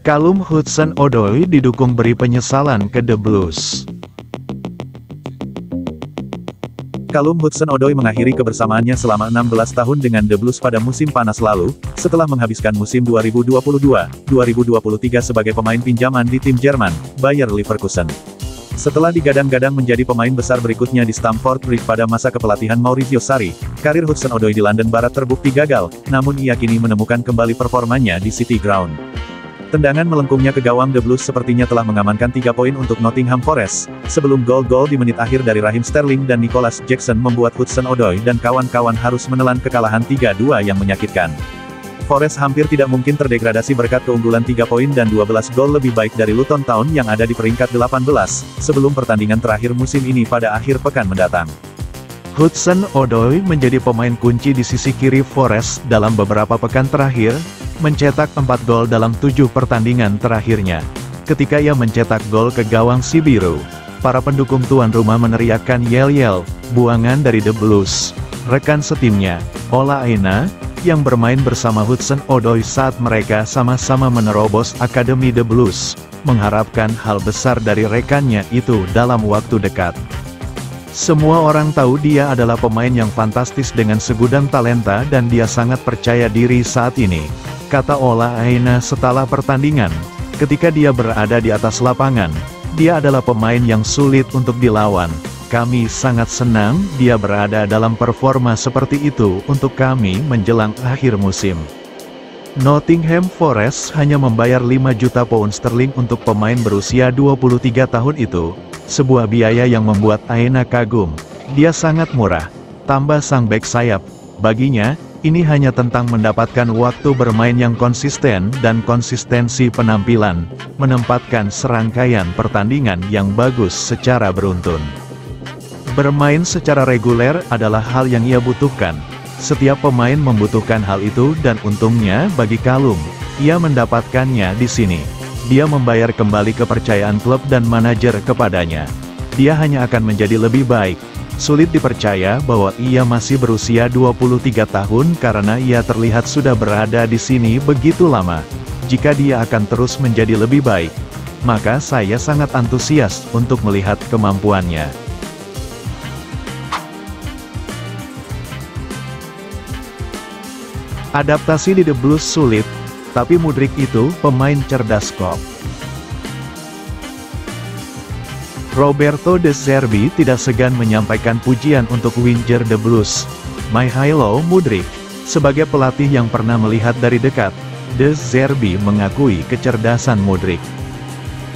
Callum Hudson-Odoi didukung beri penyesalan ke The Blues. Callum Hudson-Odoi mengakhiri kebersamaannya selama 16 tahun dengan The Blues pada musim panas lalu, setelah menghabiskan musim 2022-2023 sebagai pemain pinjaman di tim Jerman, Bayer Leverkusen. Setelah digadang-gadang menjadi pemain besar berikutnya di Stamford Bridge pada masa kepelatihan Maurizio Sarri, karir Hudson-Odoi di London Barat terbukti gagal, namun ia kini menemukan kembali performanya di City Ground. Tendangan melengkungnya ke gawang The Blues sepertinya telah mengamankan 3 poin untuk Nottingham Forest, sebelum gol-gol di menit akhir dari Raheem Sterling dan Nicholas Jackson membuat Hudson-Odoi dan kawan-kawan harus menelan kekalahan 3-2 yang menyakitkan. Forest hampir tidak mungkin terdegradasi berkat keunggulan 3 poin dan 12 gol lebih baik dari Luton Town yang ada di peringkat 18, sebelum pertandingan terakhir musim ini pada akhir pekan mendatang. Hudson-Odoi menjadi pemain kunci di sisi kiri Forest dalam beberapa pekan terakhir, mencetak 4 gol dalam 7 pertandingan terakhirnya. Ketika ia mencetak gol ke gawang si biru, para pendukung tuan rumah meneriakkan yel-yel, buangan dari The Blues. Rekan setimnya, Ola Aina, yang bermain bersama Hudson-Odoi saat mereka sama-sama menerobos Akademi The Blues, mengharapkan hal besar dari rekannya itu dalam waktu dekat. Semua orang tahu dia adalah pemain yang fantastis dengan segudang talenta dan dia sangat percaya diri saat ini, kata Ola Aina setelah pertandingan. Ketika dia berada di atas lapangan, dia adalah pemain yang sulit untuk dilawan. Kami sangat senang dia berada dalam performa seperti itu untuk kami menjelang akhir musim. Nottingham Forest hanya membayar 5 juta pound sterling untuk pemain berusia 23 tahun itu, sebuah biaya yang membuat Aina kagum. Dia sangat murah, tambah sang bek sayap. Baginya, ini hanya tentang mendapatkan waktu bermain yang konsisten dan konsistensi penampilan, menempatkan serangkaian pertandingan yang bagus secara beruntun. Bermain secara reguler adalah hal yang ia butuhkan. Setiap pemain membutuhkan hal itu dan untungnya bagi Callum, ia mendapatkannya di sini. Dia membayar kembali kepercayaan klub dan manajer kepadanya. Dia hanya akan menjadi lebih baik. Sulit dipercaya bahwa ia masih berusia 23 tahun karena ia terlihat sudah berada di sini begitu lama. Jika dia akan terus menjadi lebih baik, maka saya sangat antusias untuk melihat kemampuannya. Adaptasi di The Blues sulit, tapi Mudryk itu pemain cerdas kok. Roberto De Zerbi tidak segan menyampaikan pujian untuk winger The Blues, Mihailo Mudryk. Sebagai pelatih yang pernah melihat dari dekat, De Zerbi mengakui kecerdasan Mudryk.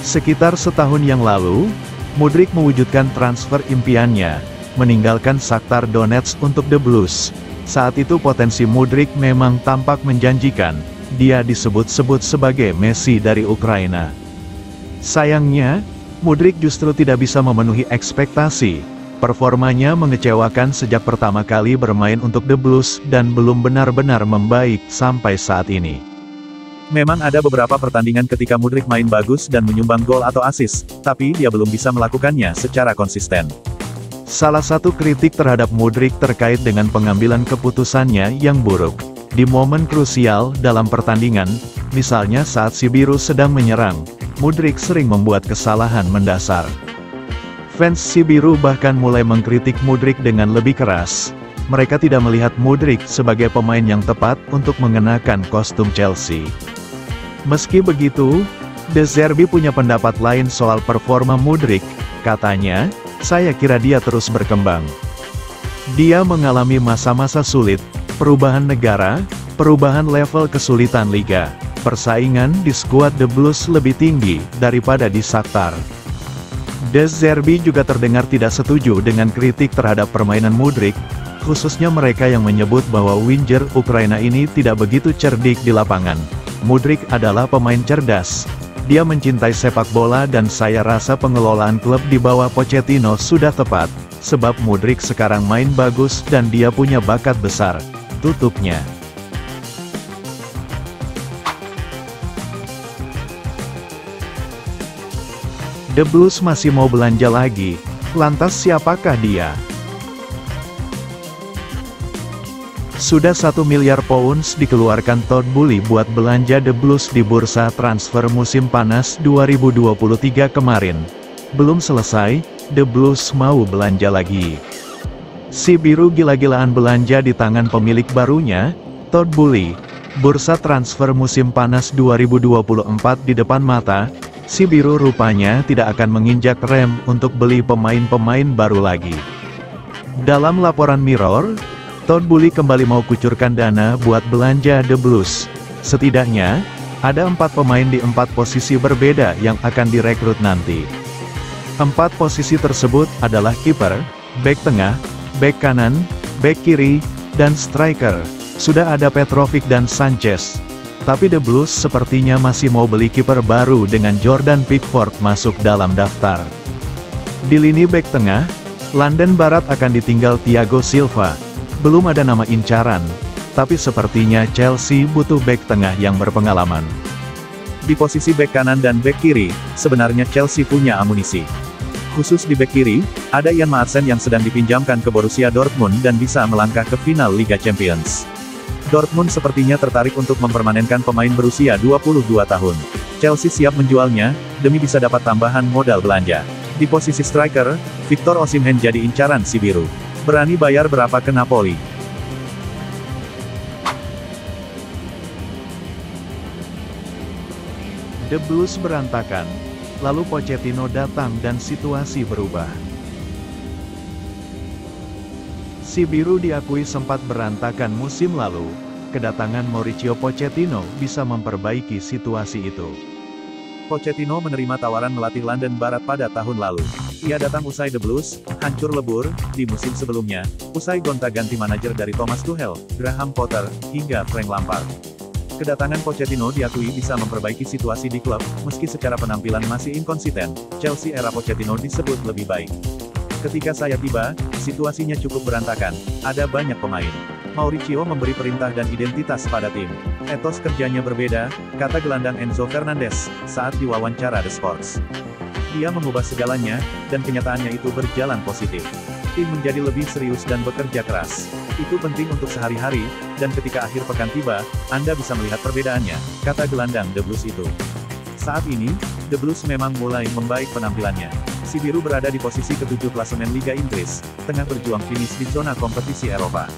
Sekitar setahun yang lalu, Mudryk mewujudkan transfer impiannya, meninggalkan Shakhtar Donetsk untuk The Blues. Saat itu potensi Mudryk memang tampak menjanjikan, dia disebut-sebut sebagai Messi dari Ukraina. Sayangnya, Mudryk justru tidak bisa memenuhi ekspektasi. Performanya mengecewakan sejak pertama kali bermain untuk The Blues dan belum benar-benar membaik sampai saat ini. Memang ada beberapa pertandingan ketika Mudryk main bagus dan menyumbang gol atau assist, tapi dia belum bisa melakukannya secara konsisten. Salah satu kritik terhadap Mudryk terkait dengan pengambilan keputusannya yang buruk. Di momen krusial dalam pertandingan, misalnya saat si biru sedang menyerang, Mudryk sering membuat kesalahan mendasar. Fans si biru bahkan mulai mengkritik Mudryk dengan lebih keras. Mereka tidak melihat Mudryk sebagai pemain yang tepat untuk mengenakan kostum Chelsea. Meski begitu, De Zerbi punya pendapat lain soal performa Mudryk. Katanya, saya kira dia terus berkembang. Dia mengalami masa-masa sulit, perubahan negara, perubahan level kesulitan liga. Persaingan di skuad The Blues lebih tinggi daripada di Shakhtar. De Zerbi juga terdengar tidak setuju dengan kritik terhadap permainan Mudryk, khususnya mereka yang menyebut bahwa winger Ukraina ini tidak begitu cerdik di lapangan. Mudryk adalah pemain cerdas. Dia mencintai sepak bola dan saya rasa pengelolaan klub di bawah Pochettino sudah tepat, sebab Mudryk sekarang main bagus dan dia punya bakat besar, tutupnya. The Blues masih mau belanja lagi, lantas siapakah dia? Sudah 1 miliar pounds dikeluarkan Todd Boehly buat belanja The Blues di bursa transfer musim panas 2023 kemarin. Belum selesai, The Blues mau belanja lagi. Si biru gila-gilaan belanja di tangan pemilik barunya, Todd Boehly. Bursa transfer musim panas 2024 di depan mata, si biru rupanya tidak akan menginjak rem untuk beli pemain-pemain baru lagi. Dalam laporan Mirror, Todd Boehly kembali mau kucurkan dana buat belanja The Blues. Setidaknya, ada 4 pemain di 4 posisi berbeda yang akan direkrut nanti. 4 posisi tersebut adalah kiper, bek tengah, bek kanan, bek kiri, dan striker. Sudah ada Petrovic dan Sanchez. Tapi The Blues sepertinya masih mau beli kiper baru dengan Jordan Pickford masuk dalam daftar. Di lini bek tengah, London Barat akan ditinggal Thiago Silva. Belum ada nama incaran, tapi sepertinya Chelsea butuh bek tengah yang berpengalaman. Di posisi bek kanan dan bek kiri, sebenarnya Chelsea punya amunisi. Khusus di bek kiri, ada Ian Maatsen yang sedang dipinjamkan ke Borussia Dortmund dan bisa melangkah ke final Liga Champions. Dortmund sepertinya tertarik untuk mempermanenkan pemain berusia 22 tahun. Chelsea siap menjualnya, demi bisa dapat tambahan modal belanja. Di posisi striker, Victor Osimhen jadi incaran si biru. Berani bayar berapa ke Napoli? The Blues berantakan, lalu Pochettino datang dan situasi berubah. Si biru diakui sempat berantakan musim lalu, kedatangan Mauricio Pochettino bisa memperbaiki situasi itu. Pochettino menerima tawaran melatih London Barat pada tahun lalu. Ia datang usai The Blues hancur lebur di musim sebelumnya, usai gonta-ganti manajer dari Thomas Tuchel, Graham Potter, hingga Frank Lampard. Kedatangan Pochettino diakui bisa memperbaiki situasi di klub, meski secara penampilan masih inkonsisten. Chelsea era Pochettino disebut lebih baik. Ketika saya tiba, situasinya cukup berantakan, ada banyak pemain. Mauricio memberi perintah dan identitas pada tim. Etos kerjanya berbeda, kata gelandang Enzo Fernandez, saat diwawancara The Sports. Dia mengubah segalanya, dan kenyataannya itu berjalan positif. Tim menjadi lebih serius dan bekerja keras. Itu penting untuk sehari-hari, dan ketika akhir pekan tiba, Anda bisa melihat perbedaannya, kata gelandang The Blues itu. Saat ini, The Blues memang mulai membaik penampilannya. Si biru berada di posisi ke-7 klasemen Liga Inggris, tengah berjuang finish di zona kompetisi Eropa.